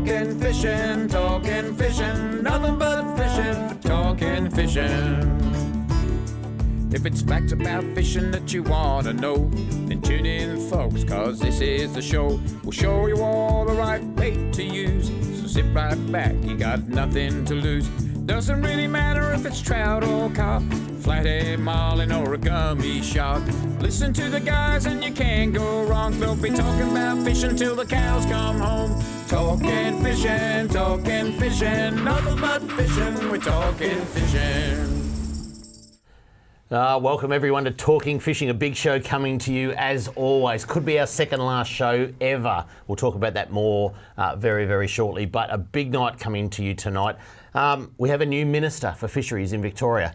Talking fishing, nothing but fishing, talking fishing. If it's facts about fishing that you want to know, then tune in, folks, cause this is the show. We'll show you all the right bait to use, so sit right back, you got nothing to lose. Doesn't really matter if it's trout or carp, flathead, marlin or a gummy shark. Listen to the guys and you can't go wrong. They'll be talking about fishing till the cows come home. Talking fishing, nothing but fishing, we're talking fishing. Welcome everyone to Talking Fishing, a big show coming to you as always. Could be our second last show ever. We'll talk about that more very, very shortly, but a big night coming to you tonight. We have a new Minister for Fisheries in Victoria.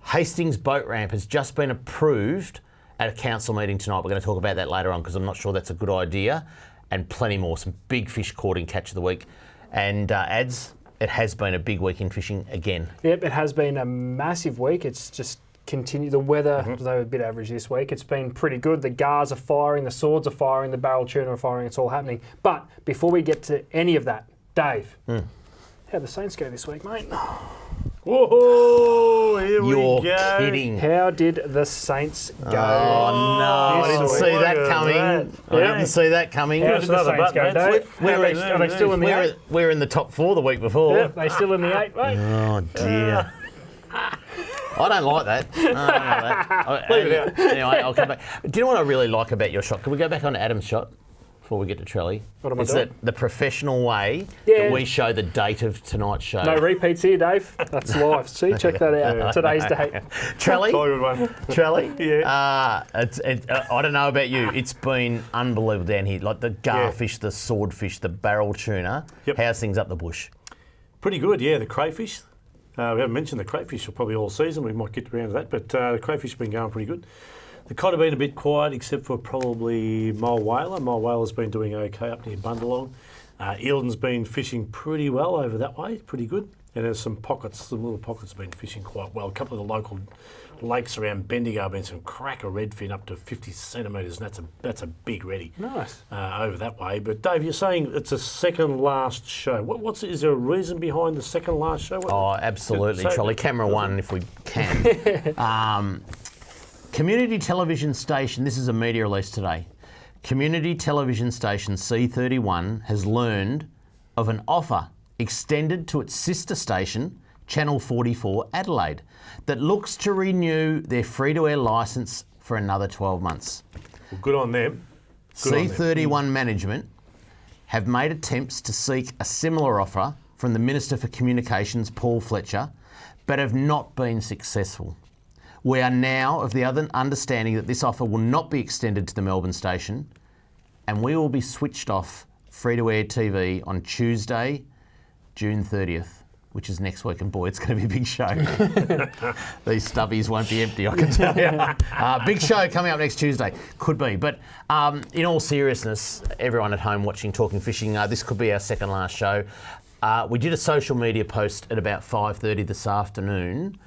Hastings boat ramp has just been approved at a council meeting tonight. We're going to talk about that later on because I'm not sure that's a good idea, and plenty more. Some big fish caught in Catch of the Week. And Ads, it has been a big week in fishing again. Yep, it has been a massive week. It's just continue. The weather, though a bit average this week, it's been pretty good. The gars are firing, the swords are firing, the barrel tuna are firing, it's all happening. But before we get to any of that, Dave, how'd the Saints go this week, mate? Whoa, here we go. You're kidding. How did the Saints go? Oh, no, I didn't see that coming. I didn't see that coming. How did the Saints go, Dave? Are they still in the 8? We're in the top 4 the week before. Yeah, they still in the 8, mate? Oh, dear. I don't like that. Leave it out. Anyway, I'll come back. Do you know what I really like about your shot? Can we go back on to Adam's shot before we get to Trelly? What am I it's doing? the professional way that we show the date of tonight's show. No repeats here, Dave. That's live. See, check that out. Today's date. Trelly? Good one. Trelly? Yeah. I don't know about you. It's been unbelievable down here. Like the garfish, the swordfish, the barrel tuna. Yep. How's things up the bush? Pretty good, yeah. The crayfish. We haven't mentioned the crayfish for probably all season. We might get around to that, but the crayfish have been going pretty good. The cod have been a bit quiet, except for probably mole whaler. Mole whaler's been doing okay up near Bundalong. Eildon's been fishing pretty well over that way, pretty good. And there's some little pockets have been fishing quite well. A couple of the local lakes around Bendigo have been some cracker redfin up to 50 centimetres, and that's a big reddy. Nice. Over that way. But Dave, you're saying it's a second last show. Is there a reason behind the second last show? Absolutely, Trolley. Camera 1 if we can. Community television station, this is a media release today. Community television station C31 has learned of an offer extended to its sister station, Channel 44 Adelaide, that looks to renew their free-to-air licence for another 12 months. Well, good on them. C31 management have made attempts to seek a similar offer from the Minister for Communications, Paul Fletcher, but have not been successful. We are now of the other understanding that this offer will not be extended to the Melbourne station, and we will be switched off free-to-air TV on Tuesday, June 30th, which is next week, and boy, it's going to be a big show. These stubbies won't be empty, I can tell you. Big show coming up next Tuesday. Could be. But in all seriousness, everyone at home watching Talking Fishing, this could be our second last show. We did a social media post at about 5:30 this afternoon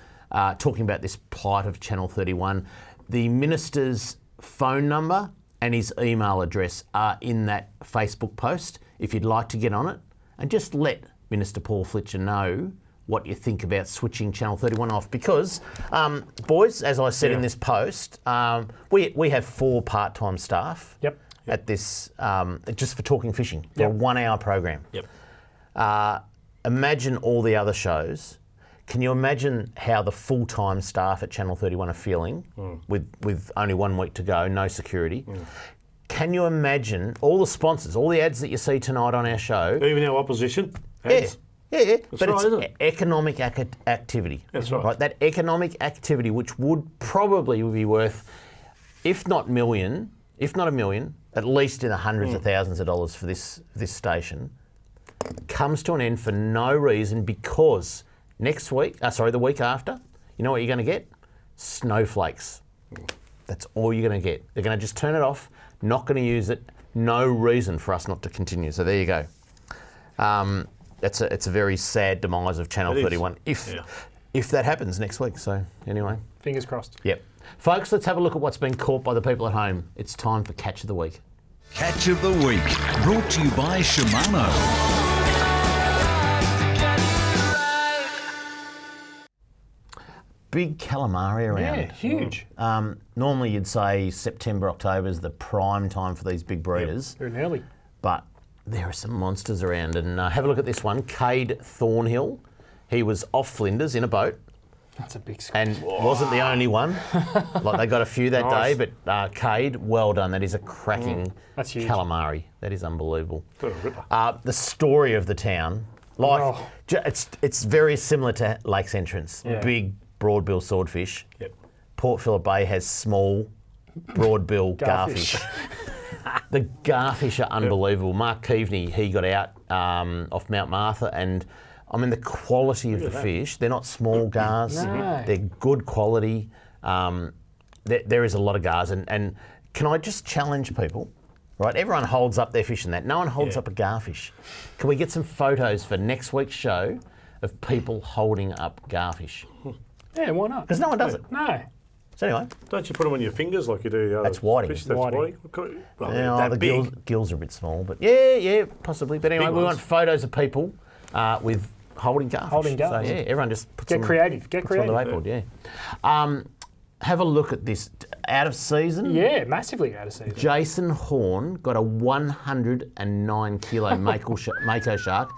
talking about this plight of Channel 31. The Minister's phone number and his email address are in that Facebook post if you'd like to get on it and just let Minister Paul Fletcher know what you think about switching Channel 31 off. Because, boys, as I said in this post, we have 4 part-time staff at this, just for Talking Fishing, for a 1-hour program. Imagine all the other shows. Can you imagine how the full-time staff at Channel 31 are feeling with only 1 week to go, no security? Can you imagine all the sponsors, all the ads that you see tonight on our show? Even our opposition ads? Yeah. That's but right, it's isn't it? economic activity. That's right. That economic activity, which would probably be worth, if not a million, at least in the hundreds of thousands of dollars for this station, comes to an end for no reason because the week after, you know what you're going to get? Snowflakes. That's all you're going to get. They're going to just turn it off, not going to use it, no reason for us not to continue. So there you go. It's a very sad demise of Channel 31 if that happens next week. So anyway. Fingers crossed. Yep. Folks, let's have a look at what's been caught by the people at home. It's time for Catch of the Week. Catch of the Week, brought to you by Shimano. big calamari around. Yeah, huge. Normally you'd say September, October is the prime time for these big breeders, Very early. but there are some monsters around. And have a look at this one, Cade Thornhill. He was off Flinders in a boat That's a big score. and wasn't the only one. Like they got a few that Nice. day, but Cade, well done. That is a cracking That's huge. calamari. That is unbelievable. What a ripper. The story of the town, it's very similar to Lakes Entrance. Yeah. Big broadbill swordfish. Yep. Port Phillip Bay has small broadbill Garfish. garfish. The garfish are unbelievable. Mark Keaveney, he got out off Mount Martha, and I mean the quality of the fish. They're not small gars. No. They're good quality. There is a lot of gars, and can I just challenge people? Right, everyone holds up their fish and that. No one holds up a garfish. Can we get some photos for next week's show of people holding up garfish? Yeah, why not? Because no one does it. No. So anyway, Don't you put them on your fingers like you do the other That's whiting. fish? That's Whiting. whiting. Well, yeah, that the big. gills are a bit small, but yeah, possibly. But anyway, Big we ones. want photos of people with holding garfish. Holding garfish. So yeah, everyone just puts Get them, creative. Get puts them on creative. the wakeboard, yeah. Have a look at this. Out of season, Yeah, massively out of season. Jason Horn got a 109 kilo mako shark,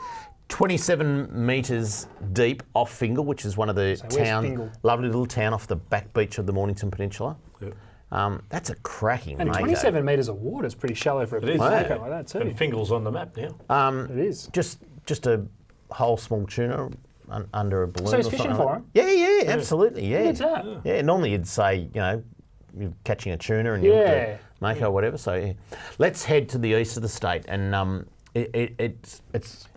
27 metres deep off Fingal, which is one of the where's Fingal? lovely little town off the back beach of the Mornington Peninsula. Yep. That's a cracking And mako. 27 metres of water is pretty shallow for a big is. mako like that too. And Fingal's on the map now. It is. Just a whole small tuna under a balloon. So he's or fishing something for like that. Yeah, absolutely, yeah. What's that? Yeah, normally you'd say, you're catching a tuna and you hook Yeah. the mako or whatever. So yeah. Let's head to the east of the state, and it's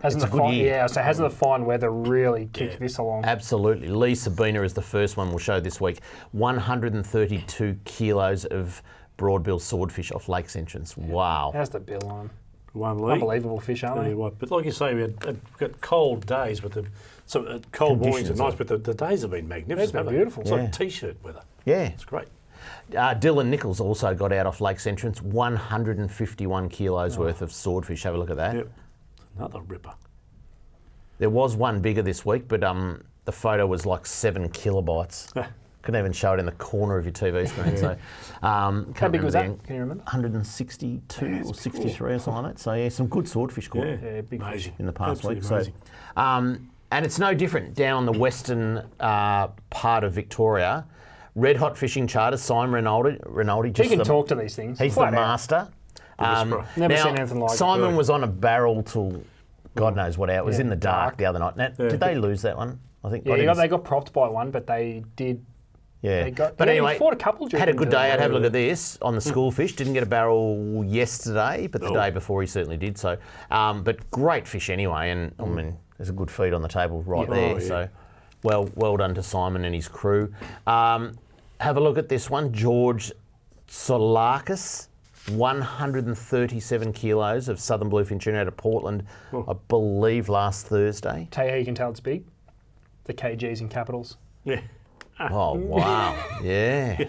Hasn't a the good fine, year. yeah, so hasn't the fine weather really kicked this along? Absolutely. Lee Sabina is the first one we'll show this week. 132 kilos of broadbill swordfish off Lakes Entrance. Wow. How's the bill on? One league. Unbelievable fish, aren't Tell they? you what, but like you say, we've got cold days, but cold mornings are Conditions nice, are- but the days have been magnificent. They've been haven't they? beautiful. It's Yeah. like t-shirt weather. Yeah. It's great. Dylan Nichols also got out off Lakes Entrance. 151 kilos worth of swordfish. Have a look at that. Yep. Another ripper. There was one bigger this week, but the photo was like 7 kilobytes. Couldn't even show it in the corner of your TV screen. So, How big was that? Can Can you remember? 162 or 63 or something like that. So yeah, some good swordfish caught Yeah, big fish. Amazing. in the past Absolutely week. amazing. So, and it's no different down on the western part of Victoria. Red hot fishing charters. Simon Rinaldi He just can the, talk to these things. He's the flat out. master. whisperer. Never now, seen anything like it. Simon was on a barrel till God knows what hour. It was in the dark the other night. Now, did they lose that one? I think. Yeah, they got propped by one, but they did. Yeah. They got, But yeah, anyway, he fought a couple had a good day. I'd have a look at the this on the school fish. Didn't get a barrel yesterday, but the day before he certainly did. So, but great fish anyway. And I mean, there's a good feed on the table right there. Oh, yeah. So, well done to Simon and his crew. Have a look at this one, George Solarkis. 137 kilos of southern bluefin tuna out of Portland, I believe last Thursday. Tell you how you can tell it's big. The KGs in capitals. Yeah. Oh, wow. Yeah.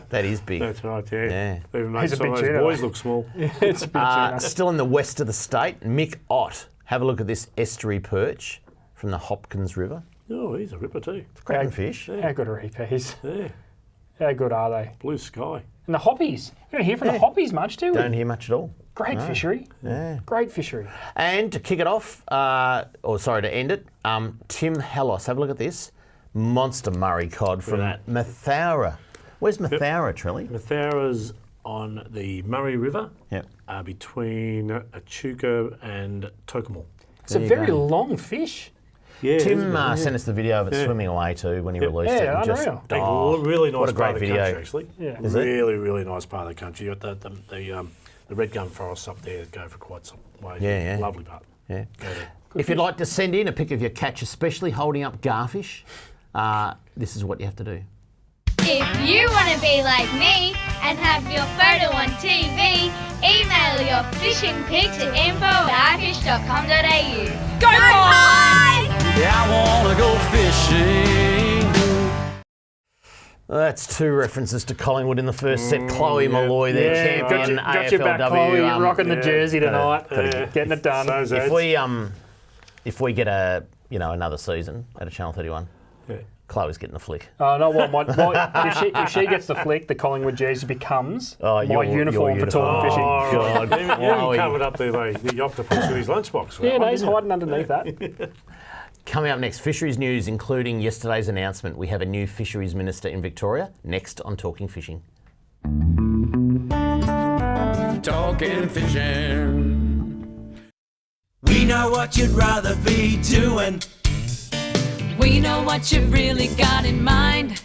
That is big. That's right, yeah. Yeah. Even He's though a some big of those tuna, boys though. look small. It's a big tuna. Still in the west of the state, Mick Ott. Have a look at this estuary perch from the Hopkins River. Oh, he's a ripper too. Cracking fish. How good are EPs? Yeah. How good are they? Blue sky. And the hoppies. You don't hear from the hoppies much, do we? Don't hear much at all. Great fishery. Yeah. Great fishery. And to kick it off, to end it, Tim Hellos. Have a look at this. Monster Murray Cod from Mathaura. Where's Mathaura, Trilly? Mathara's on the Murray River Yep. between Echuca and Tokamal. It's a you very go. long fish. Yeah, Tim sent us the video of it swimming away too when he released it. Yeah, And just, unreal. really nice what a part great of the video. country, actually. Yeah. Is it? Really, really nice part of the country. You got the red gum forests up there that go for quite some way. Yeah, yeah. Lovely part. Yeah. Go there. If you'd like to send in a pic of your catch, especially holding up garfish, this is what you have to do. If you want to be like me and have your photo on TV, email your fishing pic to info@ifish.com.au. Go Pies! Yeah, I wanna go fishing. That's two references to Collingwood in the first set. Chloe Malloy, their champion, got your back, AFLW. Chloe. You're rocking the jersey tonight. gotta Getting it done. So if we get another season at a Channel 31, Chloe's getting the flick. No, if she gets the flick, the Collingwood jersey becomes my your uniform for talking fishing. Oh, God. You covered up there, the octopus with his lunchbox. Yeah, no, he's hiding underneath that. Coming up next, fisheries news, including yesterday's announcement. We have a new fisheries minister in Victoria. Next on Talking Fishing. Talking fishing. We know what you'd rather be doing. We know what you've really got in mind.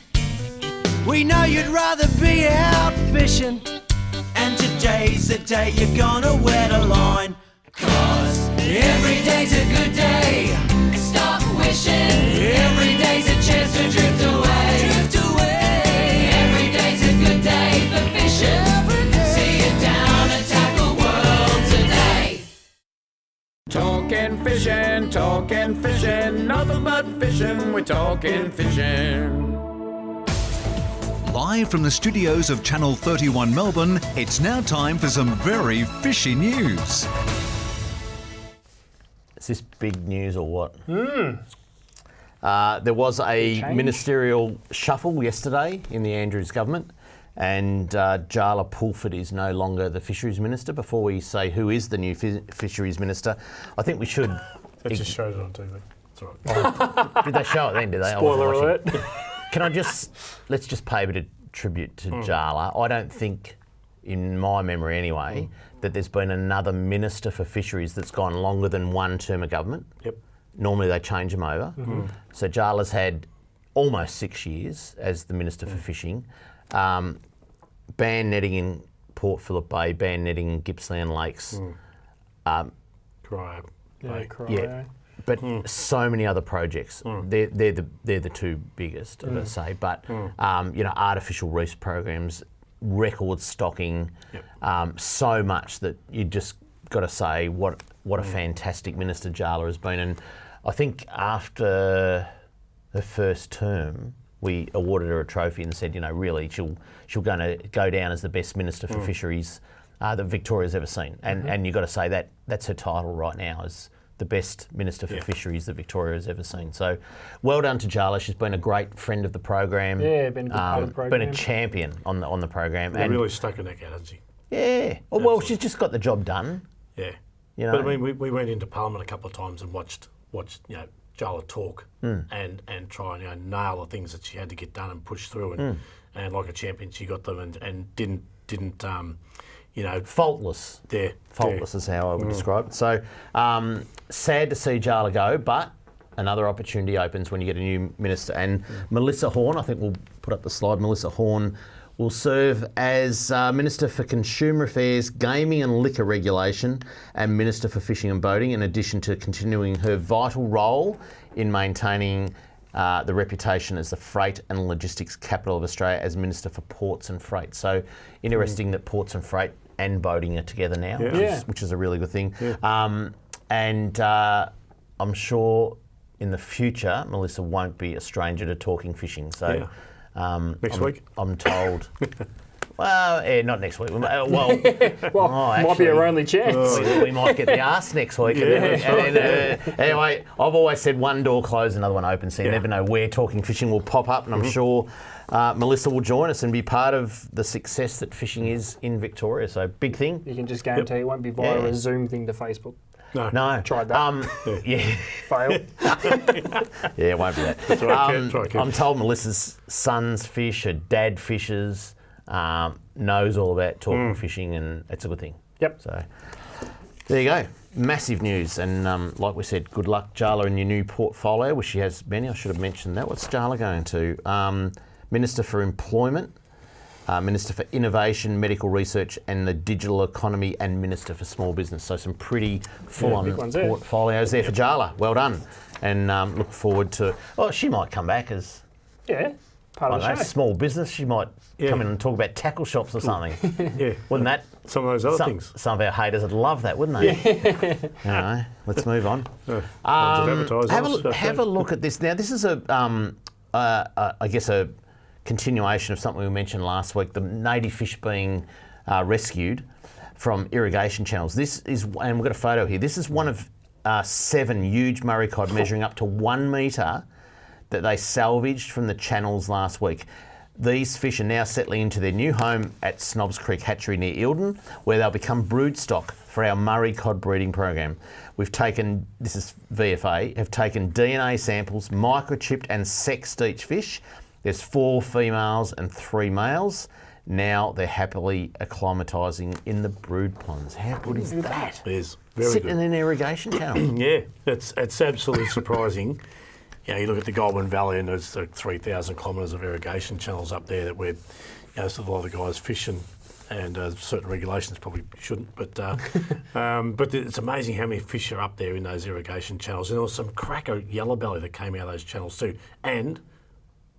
We know you'd rather be out fishing. And today's the day you're gonna wet a line. 'Cause every day's a good day. Stop wishing. Every day's a chance to drift away. Drift away. Every day's a good day for fishing. See it down and tackle world today. Talking fishing, nothing but fishing, we're talking fishing. Live from the studios of Channel 31 Melbourne, it's now time for some very fishy news. Is this big news or what? There was a ministerial shuffle yesterday in the Andrews government, and Jaala Pulford is no longer the Fisheries Minister. Before we say who is the new Fisheries Minister, I think we should... They just showed it on TV. It's all right. Did they show it then, did they? Spoiler alert. Can let's just pay a bit of tribute to Jaala. I don't think, in my memory anyway, that there's been another Minister for Fisheries that's gone longer than one term of government. Yep. Normally they change them over. So Jaala's had almost 6 years as the Minister for Fishing. Banned netting in Port Phillip Bay, banned netting in Gippsland Lakes. Cryo. Yeah. But so many other projects. They're the two biggest, I'd say. But artificial reef programs, record stocking, so much that you just got to say what a fantastic minister Jaala has been. And I think after her first term, we awarded her a trophy and said, really, she'll going to go down as the best minister for fisheries that Victoria's ever seen. And you've got to say that's her title right now, as the best Minister for Fisheries that Victoria has ever seen. So well done to Jaala. She's been a great friend of the program. Yeah, been a good part of the program. Been a champion on the program. And really stuck her neck out, hasn't she? Yeah. Oh, well, she's just got the job done. Yeah. You know? But I mean, we went into Parliament a couple of times and watched Jaala talk and try and nail the things that she had to get done and push through. And like a champion, she got them and didn't faultless. Faultless is how I would describe it. So sad to see Jaala go, but another opportunity opens when you get a new minister. And Melissa Horne, I think we'll put up the slide. Melissa Horne will serve as Minister for Consumer Affairs, Gaming and Liquor Regulation, and Minister for Fishing and Boating, in addition to continuing her vital role in maintaining the reputation as the freight and logistics capital of Australia as Minister for Ports and Freight. So interesting that ports and freight and boating are together now, which is a really good thing. Yeah. And I'm sure in the future, Melissa won't be a stranger to talking fishing. So next week? I'm told. Well, not next week. Might be our only chance. We might get the arse next week. Anyway, I've always said one door closed, another one open, so you never know where talking fishing will pop up, and I'm sure Melissa will join us and be part of the success that fishing is in Victoria. So big thing. You can just guarantee it won't be via a Zoom thing to Facebook. No. Tried that. Failed. It won't be that. That's right, I'm told Melissa's sons fish, her dad fishes, knows all about talking fishing, and it's a good thing. Yep. So there you go. Massive news. And like we said, good luck, Jaala, in your new portfolio, which she has many. I should have mentioned that. What's Jaala going to? Minister for Employment, Minister for Innovation, Medical Research and the Digital Economy, and Minister for Small Business. So some pretty full-on portfolios there for Jaala. Well done. And look forward to... Oh, she might come back as... Part of the show. Small business. She might come in and talk about tackle shops or something. Wouldn't that... Some of those other things. Some of our haters would love that, wouldn't they? Anyway, let's move on. Have a look at this. Now, this is I guess a continuation of something we mentioned last week, the native fish being rescued from irrigation channels. This is, and we've got a photo here, this is one of 7 huge Murray cod measuring up to 1 metre that they salvaged from the channels last week. These fish are now settling into their new home at Snobs Creek Hatchery near Eildon, where they'll become brood stock for our Murray Cod breeding program. We've taken, this is VFA, have taken DNA samples, microchipped and sexed each fish. There's 4 females and 3 males. Now they're happily acclimatising in the brood ponds. How good is that? It is. Very Sitting good. in an irrigation channel. Yeah, it's absolutely surprising. You know, you look at the Goulburn Valley and there's 3,000 kilometres of irrigation channels up there that we're, so a lot of the guys fishing, and certain regulations probably shouldn't, but it's amazing how many fish are up there in those irrigation channels. And there was some cracker yellow belly that came out of those channels too, and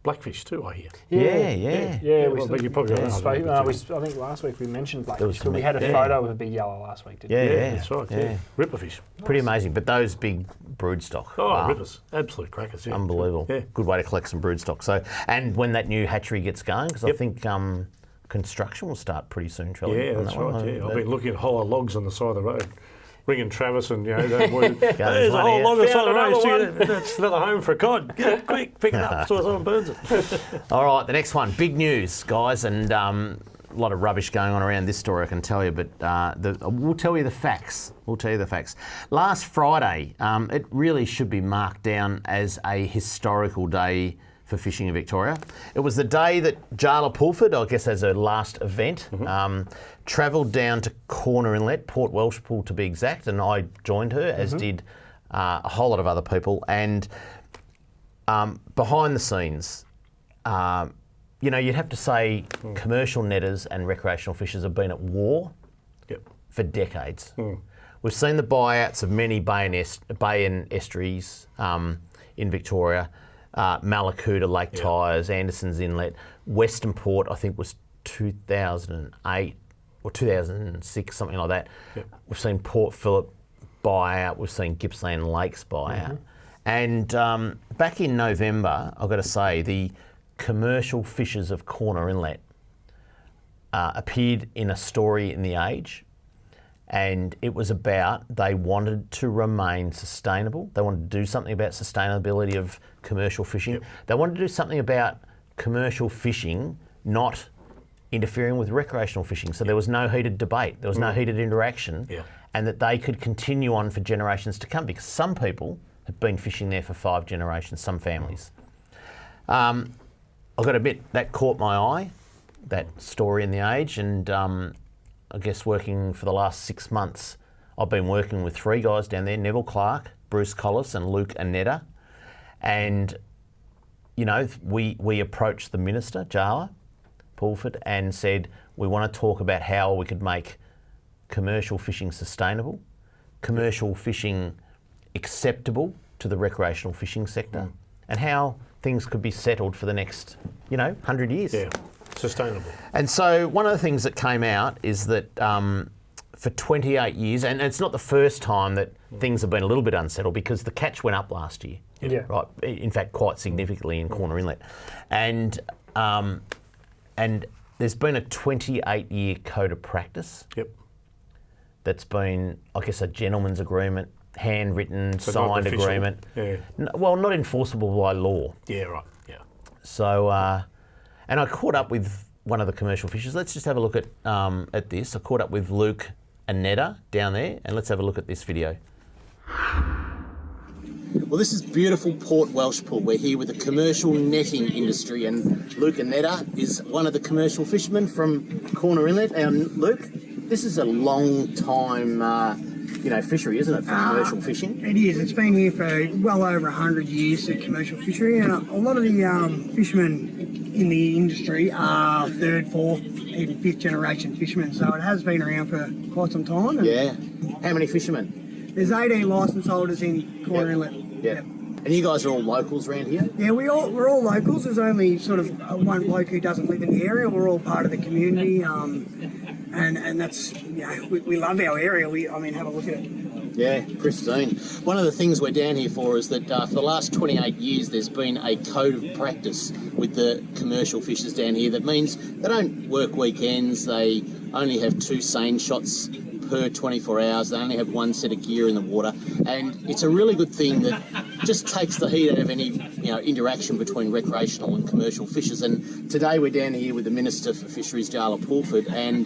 blackfish too, I hear. Yeah. But you probably don't know. I think last week we mentioned blackfish. some We had a big- photo of a big yellow last week, didn't we? Yeah. That's right. Yeah. Ripper fish. Pretty amazing. But those big brood stock. Oh, rippers. Absolute crackers. Yeah. Unbelievable. Yeah. Good way to collect some brood stock. So, and when that new hatchery gets going, because I think construction will start pretty soon, Trelly. Yeah, on that's that one. right. Yeah, I've been looking at hollow logs on the side of the road, ringing Travis, and that boy, there's there's a one whole here. log on the side Found of the road. another That's another home for a cod. Get it quick, pick it up so someone burns it. All right, the next one. Big news, guys, and a lot of rubbish going on around this story, I can tell you, but we'll tell you the facts. Last Friday, it really should be marked down as a historical day for fishing in Victoria. It was the day that Jaala Pulford, I guess as her last event, travelled down to Corner Inlet, Port Welshpool to be exact, and I joined her, as did a whole lot of other people. And behind the scenes, you'd have to say commercial netters and recreational fishers have been at war for decades. We've seen the buyouts of many bay and estuaries in Victoria. Malakuta, Lake Tyers, Anderson's Inlet, Western Port, I think was 2008 or 2006, something like that. We've seen Port Phillip buy out, we've seen Gippsland Lakes buy out. And back in November, I've got to say, the commercial fishers of Corner Inlet appeared in a story in The Age, and it was about they wanted to remain sustainable. They wanted to do something about sustainability of commercial fishing. They wanted to do something about commercial fishing not interfering with recreational fishing. So there was no heated debate, there was no heated interaction, and that they could continue on for generations to come, because some people have been fishing there for 5 generations, some families. I've got to admit, that caught my eye, that story in The Age, and I guess working for the last 6 months, I've been working with 3 guys down there, Neville Clark, Bruce Collis and Luke Anetta. And, we approached the Minister, Jaala Pulford, and said, we want to talk about how we could make commercial fishing sustainable, commercial fishing acceptable to the recreational fishing sector, and how things could be settled for the next, 100 years. Yeah, sustainable. And so one of the things that came out is that for 28 years, and it's not the first time that things have been a little bit unsettled, because the catch went up last year. Right. In fact, quite significantly in Corner Inlet. And there's been a 28-year code of practice. That's been, I guess, a gentleman's agreement, handwritten, signed agreement. Well, not enforceable by law. So, and I caught up with one of the commercial fishers. Let's just have a look at this. I caught up with Luke Anetta down there, and let's have a look at this video. Well, this is beautiful Port Welshpool. We're here with the commercial netting industry, and Luke Anetta is one of the commercial fishermen from Corner Inlet. And Luke, this is a long time, fishery, isn't it, for commercial fishing? It is. It's been here for well over 100 years, the commercial fishery, and a lot of the fishermen in the industry are 3rd, 4th, even 5th generation fishermen, so it has been around for quite some time. How many fishermen? There's 18 licence holders in Corner Inlet. And you guys are all locals around here? Yeah, we're all locals. There's only sort of one bloke who doesn't live in the area. We're all part of the community, and that's, we love our area. Have a look at it. Yeah, pristine. One of the things we're down here for is that for the last 28 years there's been a code of practice with the commercial fishers down here. That means they don't work weekends, they only have 2 seine shots per 24 hours, they only have 1 set of gear in the water, and it's a really good thing that just takes the heat out of any interaction between recreational and commercial fishers. And today we're down here with the Minister for Fisheries, Jaala Pulford, and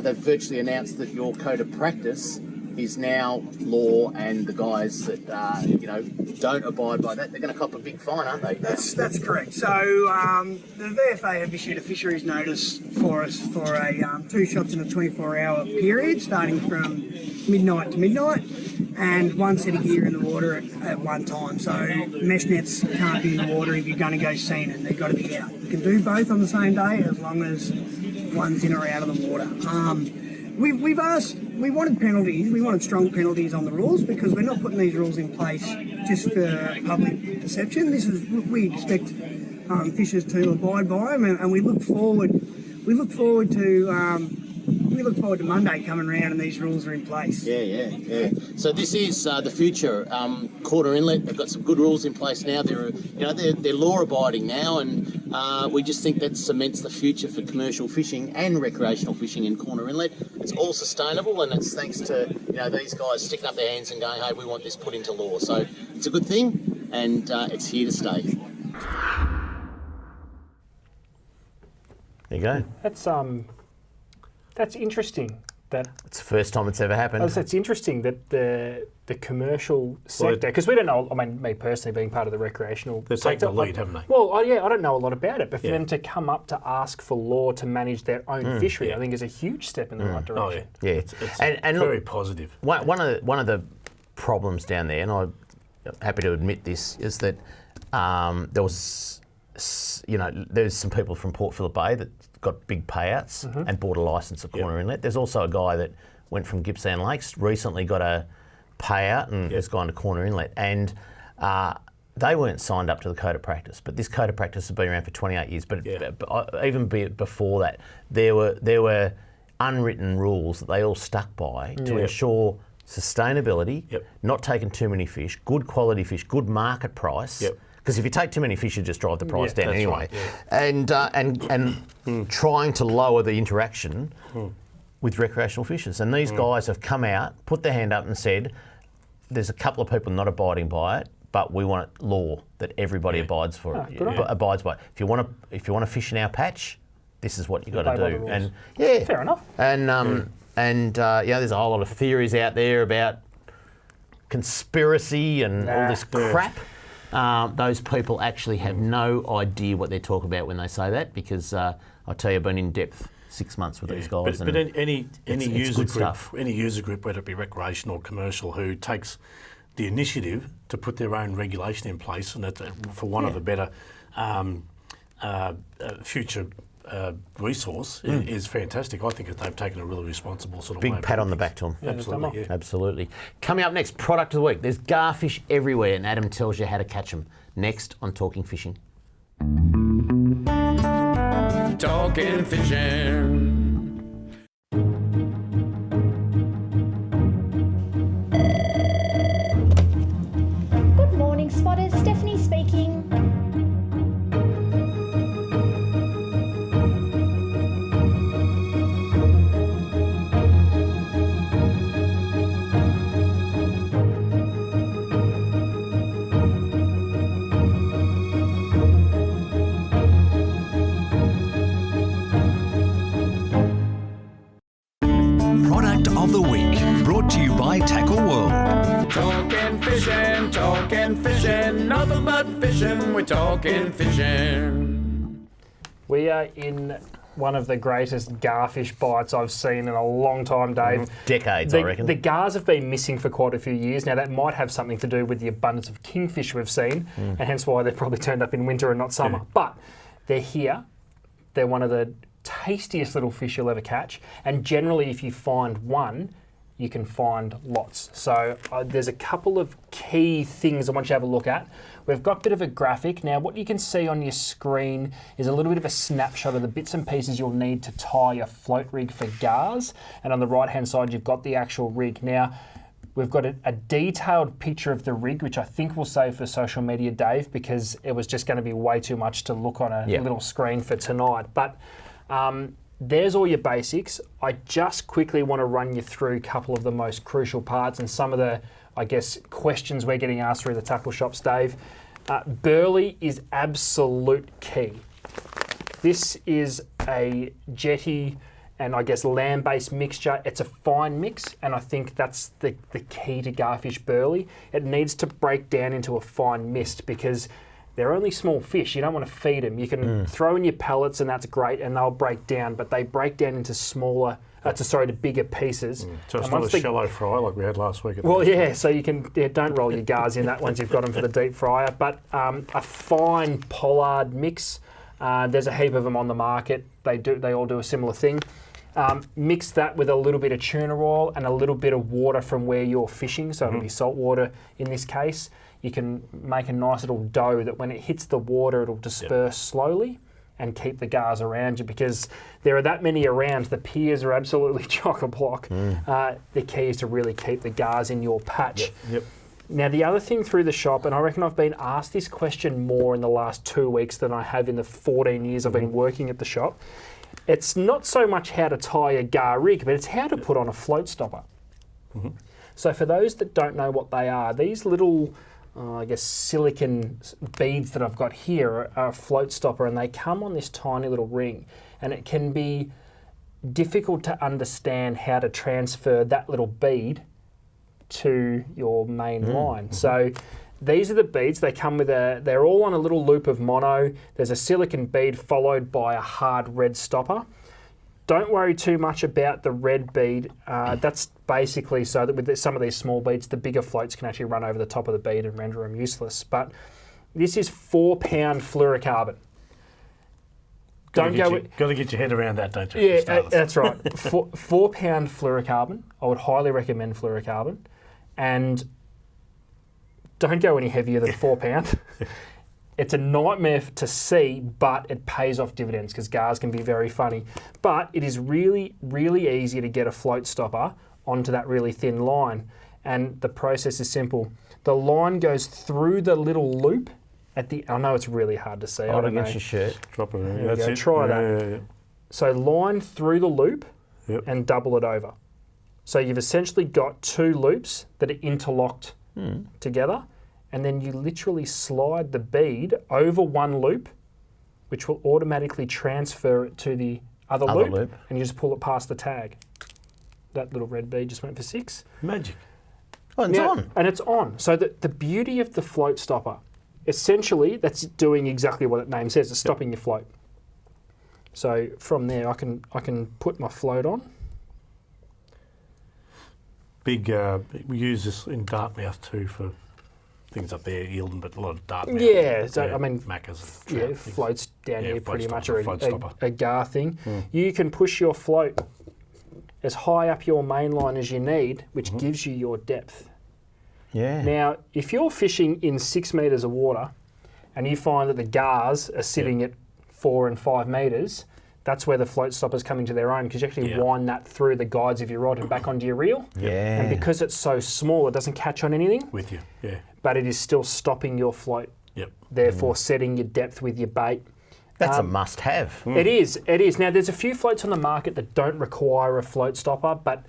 they've virtually announced that your code of practice is now law, and the guys that don't abide by that, they're going to cop a big fine, aren't they? That's correct. So the VFA have issued a fisheries notice for us for a 2 shots in a 24-hour period, starting from midnight to midnight, and 1 set of gear in the water at one time. So mesh nets can't be in the water if you're going to go seining. They've got to be out. You can do both on the same day as long as one's in or out of the water. We wanted penalties. We wanted strong penalties on the rules, because we're not putting these rules in place just for public perception. We expect fishers to abide by them, and we look forward to Monday coming round and these rules are in place. Yeah. So this is the future. Corner Inlet, they've got some good rules in place now. They're law-abiding now, and we just think that cements the future for commercial fishing and recreational fishing in Corner Inlet. It's all sustainable, and it's thanks to these guys sticking up their hands and going, hey, we want this put into law. So it's a good thing, and it's here to stay. There you go. That's interesting. It's the first time it's ever happened. It's interesting that the commercial sector, because we don't know. I mean, me personally, being part of the recreational they've sector, taken the lead, haven't they? Well, I don't know a lot about it, but for them to come up to ask for law to manage their own fishery, I think is a huge step in the right direction. Yeah, it's and very look, positive. One of the problems down there, and I'm happy to admit this, is that there was, there's some people from Port Phillip Bay that got big payouts and bought a licence at Corner Inlet. There's also a guy that went from Gippsland Lakes, recently got a payout and has gone to Corner Inlet, and they weren't signed up to the code of practice. But this code of practice has been around for 28 years. But even before that, there were unwritten rules that they all stuck by to ensure sustainability, not taking too many fish, good quality fish, good market price. Because if you take too many fish, you just drive the price down anyway. Right, and trying to lower the interaction with recreational fishers. And these guys have come out, put their hand up and said, there's a couple of people not abiding by it, but we want it law that everybody abides by. If you want to fish in our patch, this is what you got to do. And fair enough. And there's a whole lot of theories out there about conspiracy and all this crap. Those people actually have no idea what they're talking about when they say that, because I tell you, I've been in depth 6 months with these guys. But any user group, whether it be recreational or commercial, who takes the initiative to put their own regulation in place, and that's for one of the better future resource is fantastic. I think that they've taken a really responsible sort of big way pat on the back to them. Absolutely, Absolutely. Coming up next, product of the week. There's garfish everywhere, and Adam tells you how to catch them. Next on Talking Fishing. Talking Fishing. Good morning, spotters. Stephanie speaking. Product of the week, brought to you by Tackle World. Talking fishing, nothing but fishing, we're talking fishing. We are in one of the greatest garfish bites I've seen in a long time, Dave. Decades, I reckon. The gars have been missing for quite a few years. Now, that might have something to do with the abundance of kingfish we've seen, and hence why they've probably turned up in winter and not summer. But they're here. They're one of the tastiest little fish you'll ever catch, and generally if you find one, you can find lots. So there's a couple of key things I want you to have a look at. We've got a bit of a graphic. Now what you can see on your screen is a little bit of a snapshot of the bits and pieces you'll need to tie your float rig for gars, and on the right hand side you've got the actual rig. Now we've got a detailed picture of the rig, which I think we'll save for social media, Dave, because it was just going to be way too much to look on a little screen for tonight. But there's all your basics. I just quickly want to run you through a couple of the most crucial parts and some of the I guess, questions we're getting asked through the tackle shops, Dave. Burley is absolute key. This is a jetty and I guess land-based mixture. It's a fine mix, and I think that's the key to garfish burley. It needs to break down into a fine mist because they're only small fish. You don't want to feed them. You can throw in your pellets, and that's great, and they'll break down, but they break down into smaller, to bigger pieces. So it's not a shallow fry like we had last week. Well, yeah, so you can, don't roll your gars in that once you've got them for the deep fryer, but a fine pollard mix. There's a heap of them on the market. They all do a similar thing. Mix that with a little bit of tuna oil and a little bit of water from where you're fishing, so it'll be salt water in this case. You can make a nice little dough that when it hits the water, it'll disperse slowly and keep the gars around you, because there are that many around. The piers are absolutely chock-a-block. The key is to really keep the gars in your patch. Now, the other thing through the shop, and I reckon I've been asked this question more in the last 2 weeks than I have in the 14 years I've been working at the shop, it's not so much how to tie a gar rig, but it's how to put on a float stopper. So for those that don't know what they are, these little, I guess, silicon beads that I've got here are a float stopper, and they come on this tiny little ring, and it can be difficult to understand how to transfer that little bead to your main line. So these are the beads. They come with they're all on a little loop of mono. There's a silicon bead followed by a hard red stopper. Don't worry too much about the red bead. That's basically so that with some of these small beads, the bigger floats can actually run over the top of the bead and render them useless. But this is 4-pound fluorocarbon. Got to get your head around that, don't you? Yeah, that's right. 4-pound fluorocarbon. I would highly recommend fluorocarbon. And don't go any heavier than 4 pound. It's a nightmare to see, but it pays off dividends because gars can be very funny. But it is really, really easy to get a float stopper onto that really thin line. And the process is simple. The line goes through the little loop at the... I know it's really hard to see. Hold against your shirt. Drop it in. There That's go. it. Try that. Yeah. So line through the loop and double it over. So you've essentially got 2 loops that are interlocked together, and then you literally slide the bead over one loop, which will automatically transfer it to the other loop, and you just pull it past the tag. That little red bead just went for 6. Magic. Oh, it's on. And it's on. So the beauty of the float stopper, essentially, that's doing exactly what its name says. It's stopping your float. So from there, I can put my float on. We use this in Dartmouth too for things up there, Eildon, but a lot of Dartmouth. Yeah, so I mean, Maccas. floats down here pretty much are float stopper. a gar thing. You can push your float as high up your main line as you need, which gives you your depth. Yeah. Now, if you're fishing in 6 metres of water and you find that the gars are sitting at 4 and 5 metres, that's where the float stopper's coming to their own, because you actually wind that through the guides of your rod and back onto your reel. Yeah. And because it's so small, it doesn't catch on anything. With you, yeah. But it is still stopping your float. Therefore, setting your depth with your bait. That's a must-have. It is. Now, there's a few floats on the market that don't require a float stopper, but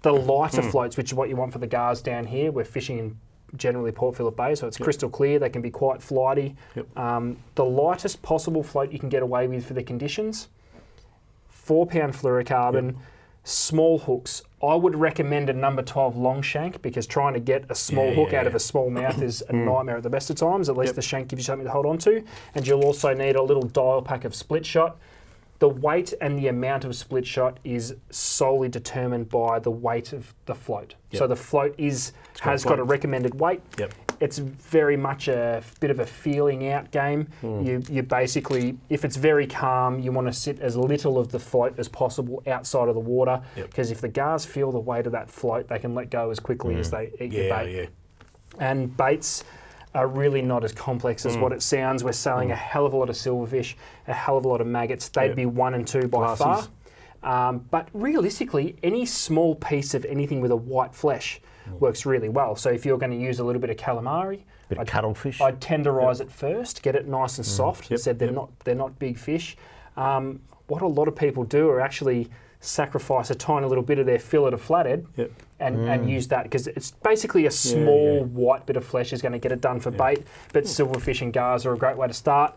the lighter floats, which is what you want for the gars down here, we're fishing in generally Port Phillip Bay, so it's crystal clear. They can be quite flighty. The lightest possible float you can get away with for the conditions, 4-pound fluorocarbon, small hooks. I would recommend a number 12 long shank, because trying to get a small hook out of a small mouth is a nightmare at the best of times. At least the shank gives you something to hold on to. And you'll also need a little dial pack of split shot. The weight and the amount of split shot is solely determined by the weight of the float. So the float has got a recommended weight. It's very much a bit of a feeling out game. You basically, if it's very calm, you want to sit as little of the float as possible outside of the water, because if the gars feel the weight of that float, they can let go as quickly as they eat your bait. And baits are really not as complex as what it sounds. We're selling a hell of a lot of silverfish, a hell of a lot of maggots. They'd be 1 and 2 by far. But realistically, any small piece of anything with a white flesh works really well. So if you're going to use a little bit of calamari, Bit of cuttlefish. I'd tenderise it first, get it nice and soft. As I said, they're not big fish. What a lot of people do are actually sacrifice a tiny little bit of their fillet of flathead Yep. and use that, because it's basically a small white bit of flesh is going to get it done for bait, but silverfish and gars are a great way to start.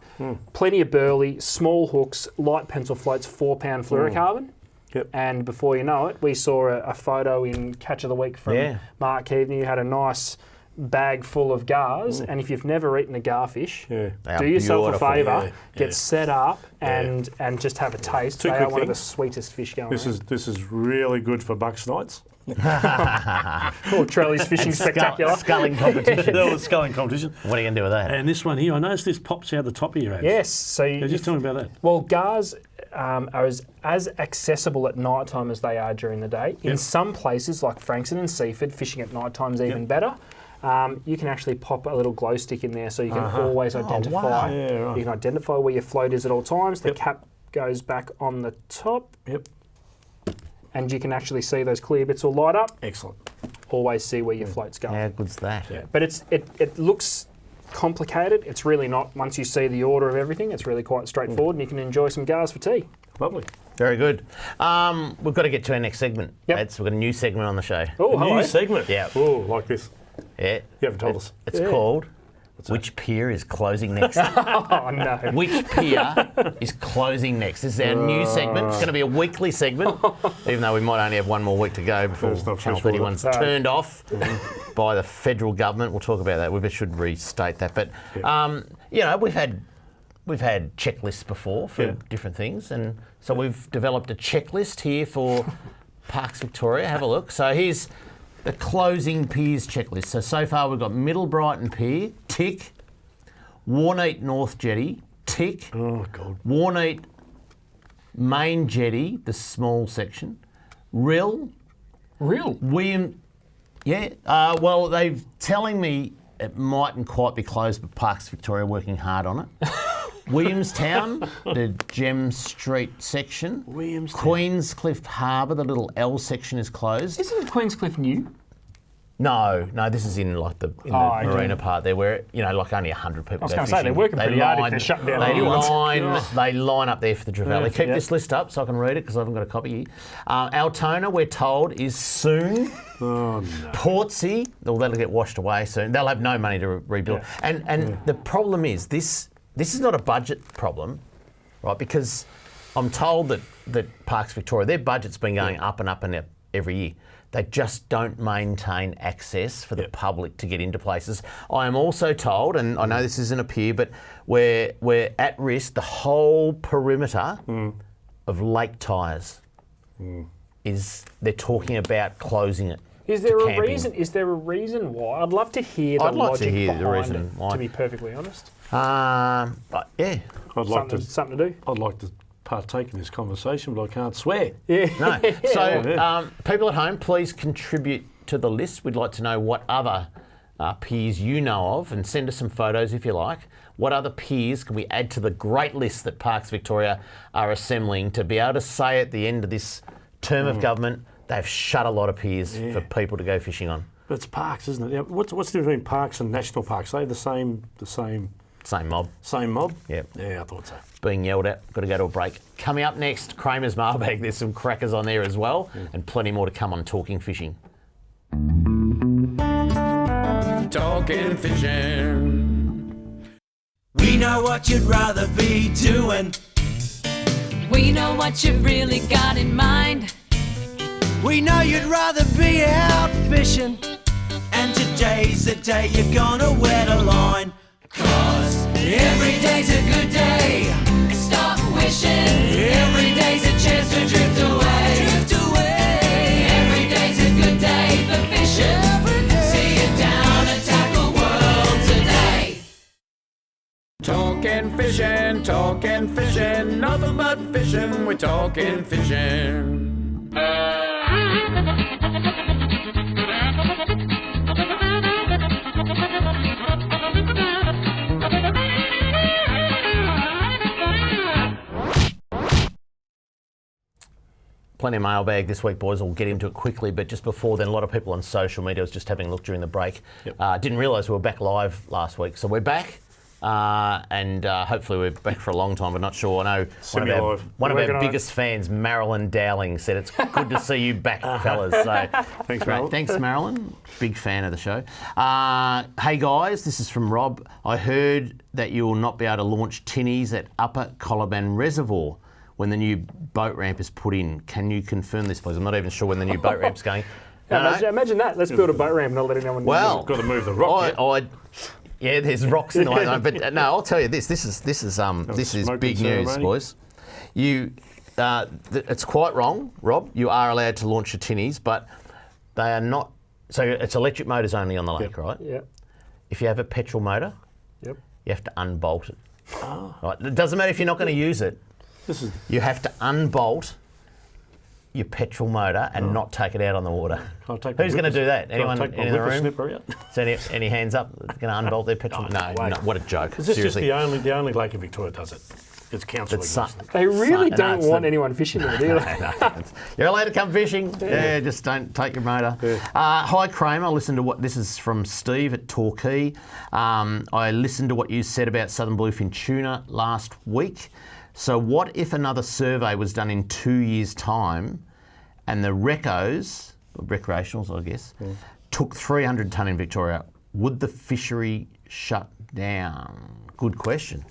Plenty of burley, small hooks, light pencil floats, 4-pound fluorocarbon. Yep. And before you know it, we saw a photo in Catch of the Week from Mark Keaveney, who had a nice bag full of gars, and if you've never eaten a garfish, do yourself a favour, get set up and just have a taste. They are one of the sweetest fish going This is really good for bucks nights. Trelly's fishing spectacular. Sculling competition. That was sculling competition. What are you going to do with that? And this one here, I noticed this pops out the top of your head. Yes. So just tell me about that. Well, gars are as accessible at night time as they are during the day. In some places, like Frankston and Seaford, fishing at night time is even better. You can actually pop a little glow stick in there, so you can always identify. You can identify where your float is at all times. The cap goes back on the top. And you can actually see those clear bits will light up. Excellent. Always see where your float's going. How good's that? But it looks complicated. It's really not. Once you see the order of everything, it's really quite straightforward, and you can enjoy some gars for tea. Lovely. Very good. We've got to get to our next segment. We've got a new segment on the show. Oh, hello. New segment? Yeah. Oh, like this. Yeah. You haven't told us. It's called Which Pier is Closing Next? Oh, no. Which Pier is Closing Next? This is our new segment. It's going to be a weekly segment, even though we might only have one more week to go before Channel 31's turned off by the federal government. We'll talk about that. We should restate that. But, we've had checklists before for different things, and so we've developed a checklist here for Parks Victoria. Have a look. So here's the closing piers checklist. So far we've got Middle Brighton Pier, tick. Warneet North Jetty, tick. Oh, God. Warneet Main Jetty, the small section. Rill. William. Yeah. Well, they're telling me it mightn't quite be closed, but Parks Victoria are working hard on it. Williamstown, the Gem Street section. Queenscliff Harbour, the little L section is closed. Isn't Queenscliff new? No, this is in like the marina part there, where like only 100 people. I was going to say they're working pretty hard if they're shutting down. They line up there for the Trevally. Keep this list up so I can read it because I haven't got a copy here. Altona, we're told, is soon. Oh, no. Portsea, well, that'll get washed away soon. They'll have no money to rebuild. And the problem is this is not a budget problem, right? Because I'm told that Parks Victoria, their budget's been going up and up and up every year. They just don't maintain access for the public to get into places. I am also told, and I know this isn't a pier, but we're at risk, the whole perimeter of Lake Tyres they're talking about closing it. Is there a reason? Is there a reason why? I'd love to hear the logic behind the reason why. To be perfectly honest. But yeah, something to do. I'd like to partake in this conversation, but I can't swear. Yeah. No. So people at home, please contribute to the list. We'd like to know what other piers you know of, and send us some photos if you like. What other piers can we add to the great list that Parks Victoria are assembling to be able to say at the end of this term of government, they've shut a lot of piers for people to go fishing on. But it's parks, isn't it? What's the difference between parks and national parks? Are they the same mob. Same mob? Yep. Yeah, I thought so. Being yelled at. Got to go to a break. Coming up next, Kramer's Mailbag. There's some crackers on there as well, and plenty more to come on Talking Fishing. Talking Fishing. We know what you'd rather be doing. We know what you've really got in mind. We know you'd rather be out fishing. And today's the day you're gonna wet a line. 'Cause every day's a good day. Stop wishing. Every day's a chance to drift away. Every day's a good day for fishing. See it down and tackle world today. Talking fishing, nothing but fishing. We're talking fishing. Plenty of mailbag this week, boys. We'll get into it quickly, but just before then, a lot of people on social media, I was just having a look during the break. Didn't realise we were back live last week, so we're back. and hopefully we're back for a long time, but not sure. I know one of our biggest fans, Marilyn Dowling, said it's good to see you back, fellas. So Thanks, Marilyn. Thanks, Marilyn. Big fan of the show. Hey guys, this is from Rob. I heard that you will not be able to launch tinnies at Upper Colaban Reservoir when the new boat ramp is put in. Can you confirm this, please? I'm not even sure when the new boat ramp's going. Imagine that. Let's build a boat ramp and not let anyone. Well, got to move the rock. Yeah, there's rocks in the way. But no, I'll tell you this. This is big news, boys. It's quite wrong, Rob. You are allowed to launch your tinnies, but they are not. So it's electric motors only on the lake, right? Yeah. If you have a petrol motor, you have to unbolt it. Right. It doesn't matter if you're not going to use it. You have to unbolt your petrol motor and not take it out on the water. Who's going to do that? Anyone in the room? So any hands up? Going to unbolt their petrol? No, what a joke. Is this Seriously. just the only lake in Victoria that does it? It's council. They really don't want anyone fishing there, do they? No. You're allowed to come fishing. Yeah, just don't take your motor. Yeah. Hi, Kramer. Listen to what this is from Steve at Torquay. I listened to what you said about southern bluefin tuna last week. So what if another survey was done in 2 years' time and the recos, or recreationals I guess, took 300 tonne in Victoria? Would the fishery shut down? Good question.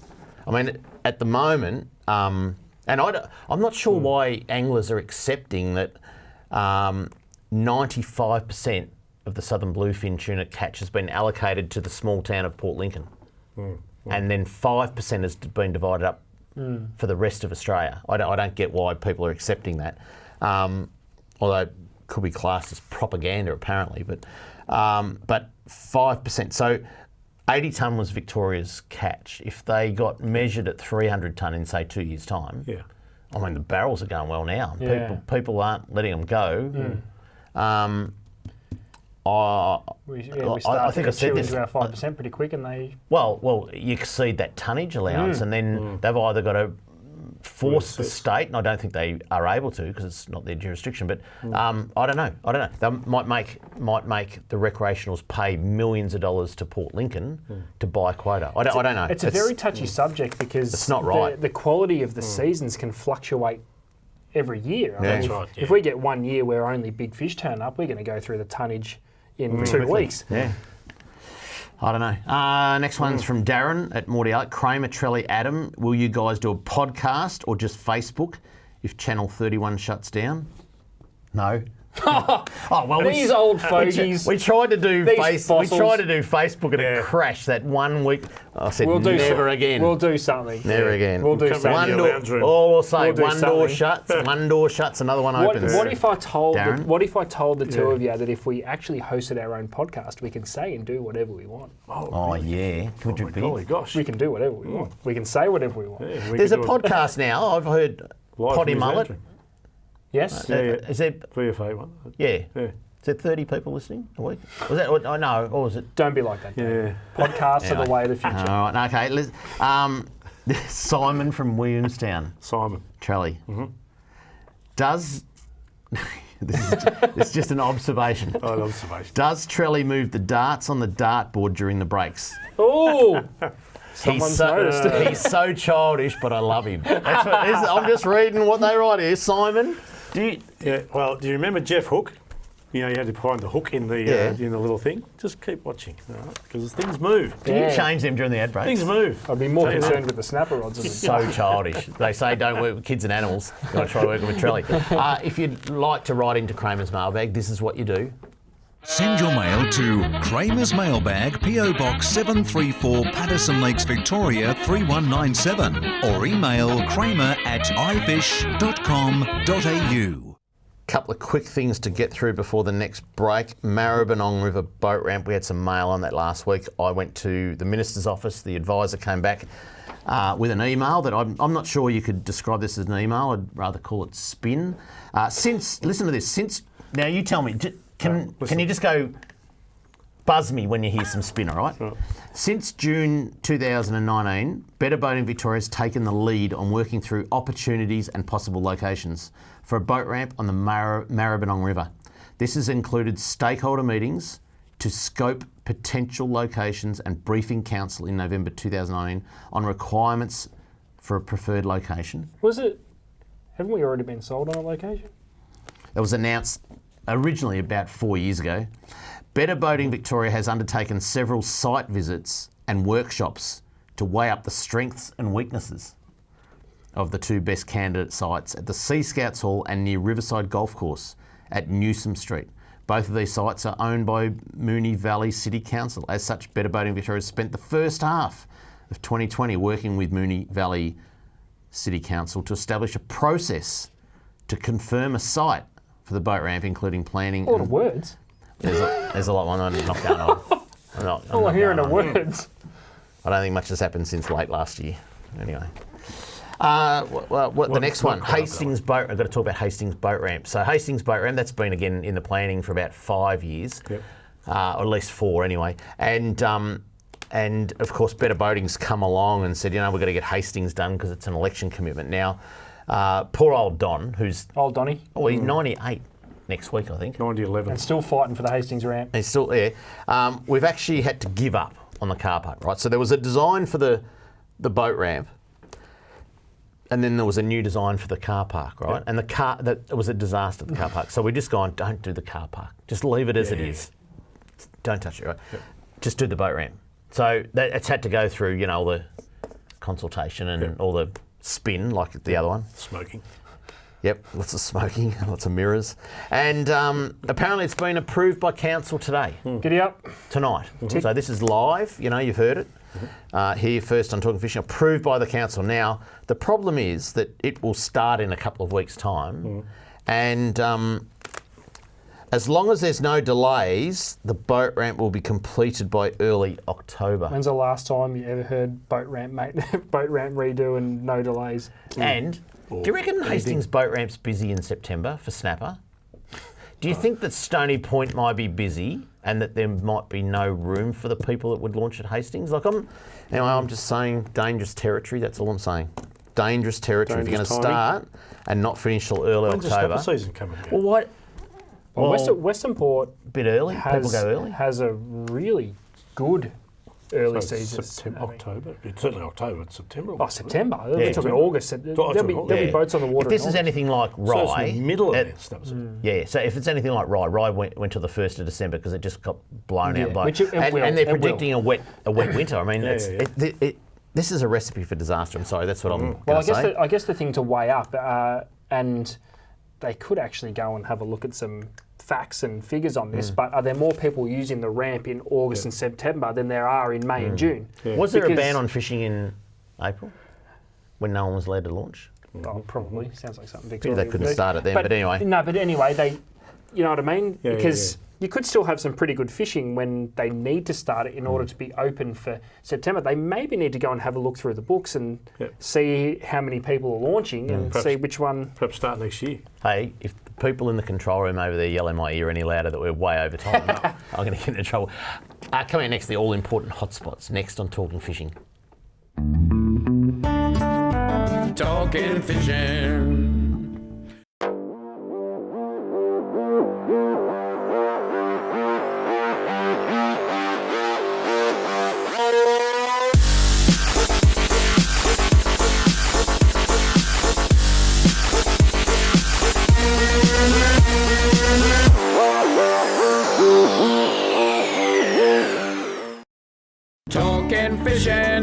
I mean, at the moment, and I'm not sure why anglers are accepting that 95% of the southern bluefin tuna catch has been allocated to the small town of Port Lincoln. And then 5% has been divided up for the rest of Australia. I don't get why people are accepting that, although it could be classed as propaganda apparently. But 5%. So 80 tonne was Victoria's catch. If they got measured at 300 tonne in say 2 years' time, I mean the barrels are going well now. Yeah. People aren't letting them go. I think I said this. About 5% pretty quick, and they. Well, you exceed that tonnage allowance, and then they've either got to force the state, and I don't think they are able to because it's not their jurisdiction. But I don't know. They might make the recreationals pay millions of dollars to Port Lincoln to buy a quota. I don't know. It's a very touchy subject because it's not right. The quality of the seasons can fluctuate every year. I mean, right. If we get 1 year where only big fish turn up, we're going to go through the tonnage in 2 weeks. Yeah. I don't know. Next one's from Darren at Mordialloc. Kramer, Trelly, Adam, will you guys do a podcast or just Facebook if Channel 31 shuts down? No. These old fogies. We tried to do Facebook and Yeah. it crashed that 1 week. I said We'll do never again. We'll do something. Never again. We'll do something. One door. We'll say one door shuts, one door shuts, another one opens. What if I told Darren? What if I told the two of you that if we actually hosted our own podcast, we can say and do whatever we want? Oh yeah. Could you be? Golly gosh. We can do whatever we want. We can say whatever we want. There's a podcast now. I've heard Live Potty news Mullet. entry. Yes. Is there? VFA one. Yeah. Is there 30 people listening a week? Was that? Oh, no. Or was it? Don't be like that. Yeah. Podcasts are the way of the future. All right. Okay. Simon from Williamstown. Simon. Trelly. Does this is just an observation. Oh, an observation. Does Trelly move the darts on the dartboard during the breaks? Oh. Someone's noticed. He's so childish, but I love him. That's what this is. I'm just reading what they write here. Simon, do you remember Jeff Hook? You know, you had to find the hook in the little thing. Just keep watching, because things move. Do you change them during the ad breaks? Things move. I'd be more concerned with the snapper rods. So childish. They say don't work with kids and animals. You've got to try working with Trelly. If you'd like to write into Kramer's mailbag, this is what you do. Send your mail to Kramer's Mailbag, PO Box 734, Patterson Lakes, Victoria 3197, or email kramer@ifish.com.au. Couple of quick things to get through before the next break. Maribyrnong River boat ramp. We had some mail on that last week. I went to the Minister's office. The advisor came back with an email that I'm not sure you could describe this as an email. I'd rather call it spin. Listen to this. Now you tell me. Can you just go buzz me when you hear some spin, all right? Sure. Since June 2019, Better Boating Victoria has taken the lead on working through opportunities and possible locations for a boat ramp on the Maribyrnong River. This has included stakeholder meetings, to scope potential locations and briefing council in November 2019 on requirements for a preferred location. Haven't we already been sold on a location? It was announced originally about 4 years ago. Better Boating Victoria has undertaken several site visits and workshops to weigh up the strengths and weaknesses of the two best candidate sites at the Sea Scouts Hall and near Riverside Golf Course at Newsom Street. Both of these sites are owned by Moonee Valley City Council. As such, Better Boating Victoria has spent the first half of 2020 working with Moonee Valley City Council to establish a process to confirm a site for the boat ramp, including planning. A lot of words. There's a lot I'm not going on. All I'm hearing are words. I don't think much has happened since late last year. Anyway. The next one, Hastings Boat. I've got to talk about Hastings Boat Ramp. So Hastings Boat Ramp, that's been again in the planning for about 5 years, or at least 4 anyway. And of course, Better Boating's come along and said, we've got to get Hastings done because it's an election commitment. Now, poor old Don, who's old Donny. Oh, he's 98 next week, I think. 90-11. And still fighting for the Hastings ramp. He's still there. We've actually had to give up on the car park, right? So there was a design for the boat ramp. And then there was a new design for the car park, right? Yep. And it was a disaster, the car park. So we just gone, don't do the car park. Just leave it as it is. Don't touch it, right? Yep. Just do the boat ramp. So it's had to go through, all the consultation and all the spin, like the other one. Smoking. Yep, lots of smoking, lots of mirrors. And apparently it's been approved by council today. Giddy up. Tonight. So this is live, you've heard it. Here first on Talking Fishing, approved by the council. Now, the problem is that it will start in a couple of weeks' time, and as long as there's no delays, the boat ramp will be completed by early October. When's the last time you ever heard boat ramp redo and no delays? And do you reckon Hastings boat ramp's busy in September for snapper? Do you think that Stony Point might be busy and that there might be no room for the people that would launch at Hastings? I'm just saying dangerous territory, that's all I'm saying. Dangerous territory if you're going to start and not finish till early When's October. the season coming again? Well, what? Western Port a bit early. People go early. Has a really good early season. October. It's certainly October. It's September. Oh, September. We're talking August. There'll be boats on the water. If this is anything like Rye, so it's the middle of this. Yeah. So if it's anything like Rye went to the 1st of December because it just got blown out. And they're predicting a wet winter. I mean, this is a recipe for disaster. I'm sorry, that's what I'm going to say. I guess the thing to weigh up, and they could actually go and have a look at some facts and figures on this, but are there more people using the ramp in August and September than there are in May and June? Yeah. Was there a ban on fishing in April when no one was allowed to launch? Oh, probably. Sounds like something Victoria They couldn't start it then, but anyway. No, but anyway, you know what I mean? Because you could still have some pretty good fishing when they need to start it in order to be open for September. They maybe need to go and have a look through the books and see how many people are launching and see which one. Perhaps start next year. Hey, if the people in the control room over there yell in my ear any louder that we're way over time, I'm going to get into trouble. Coming next, the all-important hotspots. Next on Talking Fishing. Talking Fishing.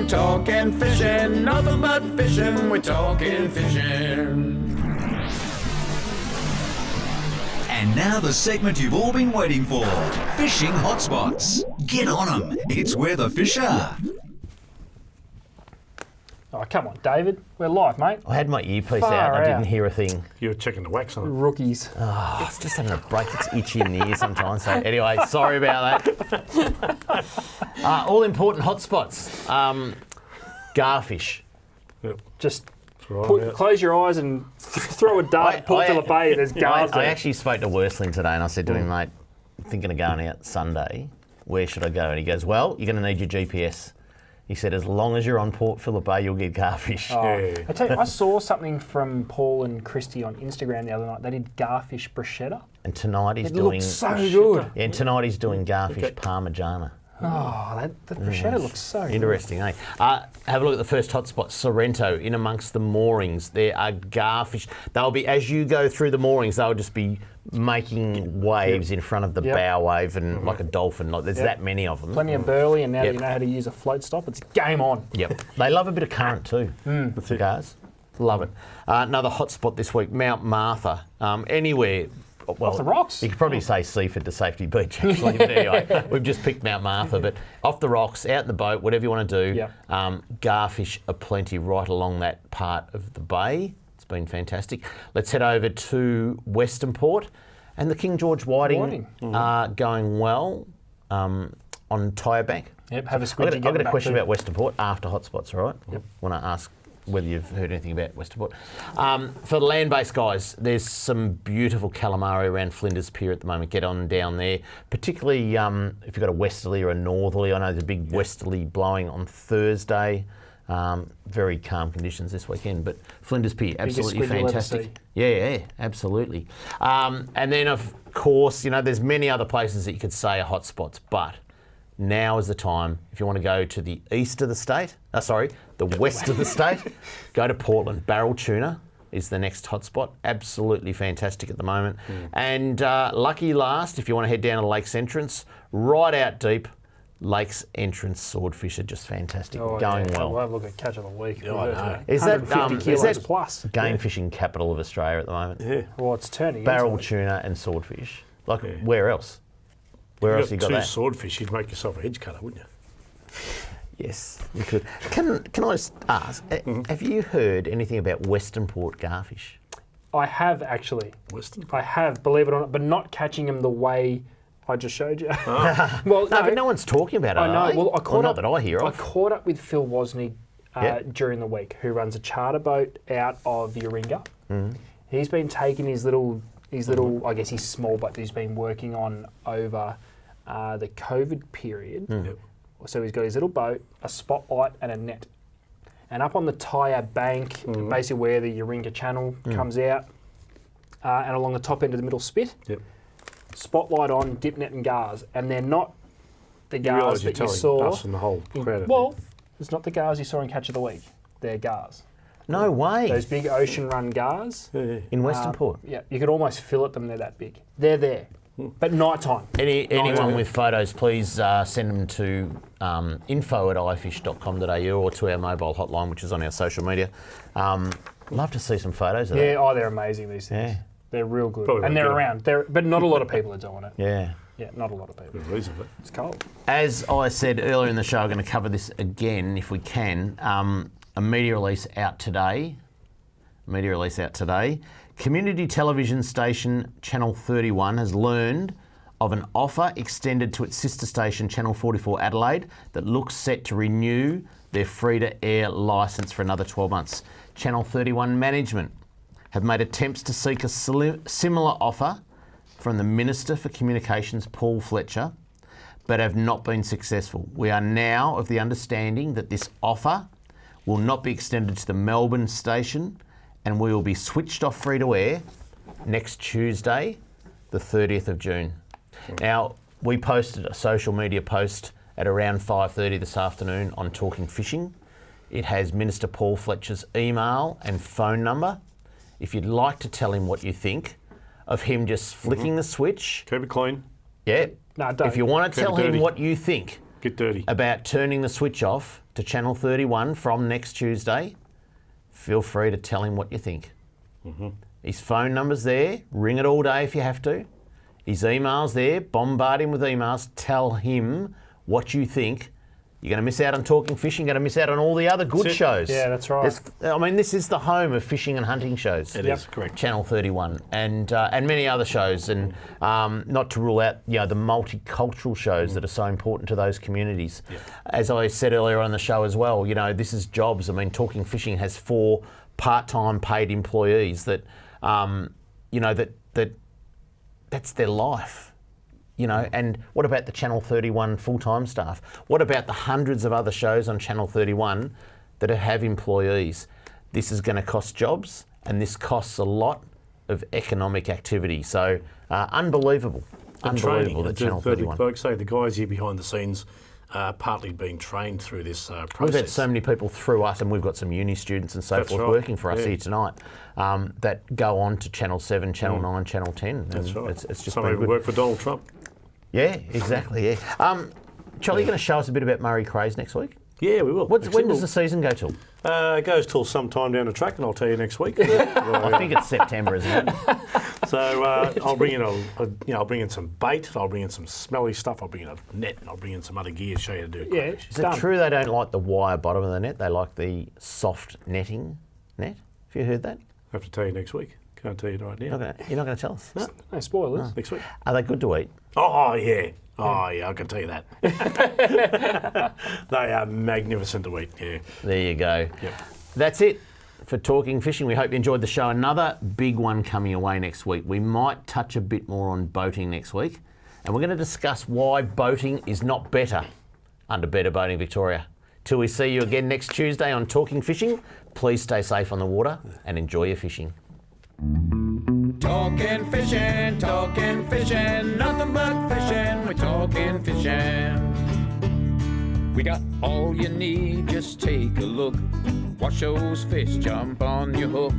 Talking fishing, nothing but fishing, we're talking fishing. And now the segment you've all been waiting for, Fishing Hotspots. Get on them, it's where the fish are. Oh, come on, David. We're live, mate. I had my earpiece out and I didn't hear a thing. You were checking the wax on it. Rookies. Oh, it's just having a break. It's itchy in the ear sometimes. So anyway, sorry about that. All-important hotspots. Garfish. Yep. Just close your eyes and throw a dart at Port Phillip Bay. There's gars there. I actually spoke to Worsling today and I said to him, mate, thinking of going out Sunday, where should I go? And he goes, well, you're going to need your GPS. He said, as long as you're on Port Phillip Bay, you'll get garfish. I tell you, I saw something from Paul and Christy on Instagram the other night. They did garfish bruschetta. And tonight he's It doing... looks so good. Yeah, and tonight he's doing garfish parmigiana. Oh, the bruschetta looks so good. Interesting, eh? Have a look at the first hotspot, Sorrento, in amongst the moorings. There are garfish. They'll be, as you go through the moorings, they'll just be making waves in front of the bow wave and like a dolphin. Like, there's that many of them. Plenty of burley, and now that you know how to use a float stop, it's game on. Yep. They love a bit of current too, the guys. Love it. Another hotspot this week, Mount Martha. Anywhere... Well, off the rocks. You could probably say Seaford to Safety Beach, actually. But anyway, we've just picked Mount Martha. But off the rocks, out in the boat, whatever you want to do, garfish are plenty right along that part of the bay. It's been fantastic. Let's head over to Western Port. And the King George whiting are going well on Tyre Bank. Yep, have a squid. I've got a question about Western Port after hotspots, all right? Yep. Want to ask whether you've heard anything about Western Port. For the land-based guys, there's some beautiful calamari around Flinders Pier at the moment. Get on down there, particularly if you've got a westerly or a northerly. I know there's a big westerly blowing on Thursday. Very calm conditions this weekend, but Flinders Pier, absolutely fantastic. Yeah, absolutely. And then, of course, you know, there's many other places that you could say are hotspots, but now is the time, if you want to go to the east of the state, the west of the state, go to Portland. Barrel tuna is the next hotspot. Absolutely fantastic at the moment. And lucky last, if you want to head down to Lakes Entrance, right out deep, Lakes Entrance swordfish are just fantastic, going well. We'll have a look at catch of the week. Is that plus game fishing capital of Australia at the moment? Yeah. Well, it's turning. Barrel tuna and swordfish. Like, where else? Where else you got that? Two swordfish, you'd make yourself a hedge cutter, wouldn't you? Yes, you could. Can I just ask, have you heard anything about Western Port garfish? I have, actually. Western? I have, believe it or not, but not catching them the way I just showed you. Well, no, but no one's talking about it. I know. Well, I caught not that I hear of. I caught up with Phil Wozniak during the week, who runs a charter boat out of Yoringa. He's been taking his little, I guess he's small, but he's been working on over the COVID period. So he's got his little boat, a spotlight and a net. And up on the Tyre Bank, basically where the Yoringa Channel comes out, and along the top end of the middle spit, spotlight on, dip net and gars. And they're not the gars that you saw. Us and the whole crowd. Well, it's not the gars you saw in Catch of the Week. They're gars. No way. Those big ocean run gars. In Western Port? Yeah, you could almost fillet them, they're that big. They're there. But night time. Anyone with photos, please send them to info@ifish.com.au or to our mobile hotline, which is on our social media. Love to see some photos of that. Yeah, they're amazing, these things. Yeah. They're real good. Probably and they're good. around. But not a lot of people are doing it. Yeah. Yeah, not a lot of people. Good reason, but It's cold. As I said earlier in the show, I'm going to cover this again if we can. A media release out today. Community television station Channel 31 has learned of an offer extended to its sister station Channel 44 Adelaide that looks set to renew their free-to-air licence for another 12 months. Channel 31 management have made attempts to seek a similar offer from the Minister for Communications, Paul Fletcher, but have not been successful. We are now of the understanding that this offer will not be extended to the Melbourne station, and we will be switched off free-to-air next Tuesday, the 30th of June. Now, we posted a social media post at around 5:30 this afternoon on Talking Fishing. It has Minister Paul Fletcher's email and phone number. If you'd like to tell him what you think of him just flicking the switch. keep it clean. Yeah. No, don't. If you want to Keep tell it him dirty. what you think Get dirty. about turning the switch off to Channel 31 from next Tuesday, feel free to tell him what you think. His phone number's there. Ring it all day if you have to. His email's there. Bombard him with emails. Tell him what you think. You're going to miss out on Talking Fishing. You're going to miss out on all the other good shows. Yeah, that's right. This is the home of fishing and hunting shows. It is, correct. Channel 31 and many other shows, and not to rule out the multicultural shows that are so important to those communities. As I said earlier on the show as well, this is jobs. I mean, Talking Fishing has 4 part-time paid employees that that's their life. And what about the Channel 31 full-time staff? What about the hundreds of other shows on Channel 31 that have employees? This is going to cost jobs, and this costs a lot of economic activity. So unbelievable. Unbelievable that Channel 31. Like I say, the guys here behind the scenes partly being trained through this process. We've had so many people through us, and we've got some uni students and so forth working for us here tonight that go on to Channel 7, Channel 9, Channel 10. That's right. It's just some been people good. work for Donald Trump. Yeah, exactly, yeah. Charlie, you're going to show us a bit about Murray Craze next week? Yeah, we will. When does the season go till? It goes till sometime down the track, and I'll tell you next week. I think it's September, isn't it? So I'll bring in I'll bring in some bait. I'll bring in some smelly stuff. I'll bring in a net, and I'll bring in some other gear to show you how to do it. Yeah, Is it true they don't like the wire bottom of the net? They like the soft netting net? Have you heard that? I have to tell you next week. Can't tell you right now. You're not going to tell us? No spoilers. Next week. Are they good to eat? Oh, yeah. Oh, yeah, I can tell you that. They are magnificent to eat, yeah. There you go. Yep. That's it for Talking Fishing. We hope you enjoyed the show. Another big one coming away next week. We might touch a bit more on boating next week, and we're going to discuss why boating is not better under Better Boating Victoria. Till we see you again next Tuesday on Talking Fishing, please stay safe on the water and enjoy your fishing. Talking fishing, nothing but fishing, we're talking fishing. We got all you need, just take a look. Watch those fish jump on your hook.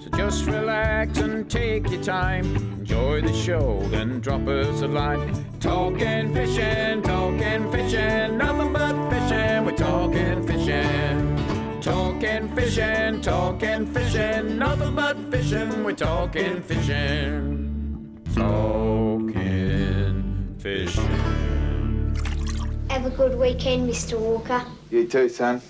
So just relax and take your time. Enjoy the show, then drop us a line. Talking fishing, nothing but fishing, we're talking fishing. Talking fishing, nothing but fishing, we're talking fishing. Talking fishing. Have a good weekend, Mr. Walker. You too, son.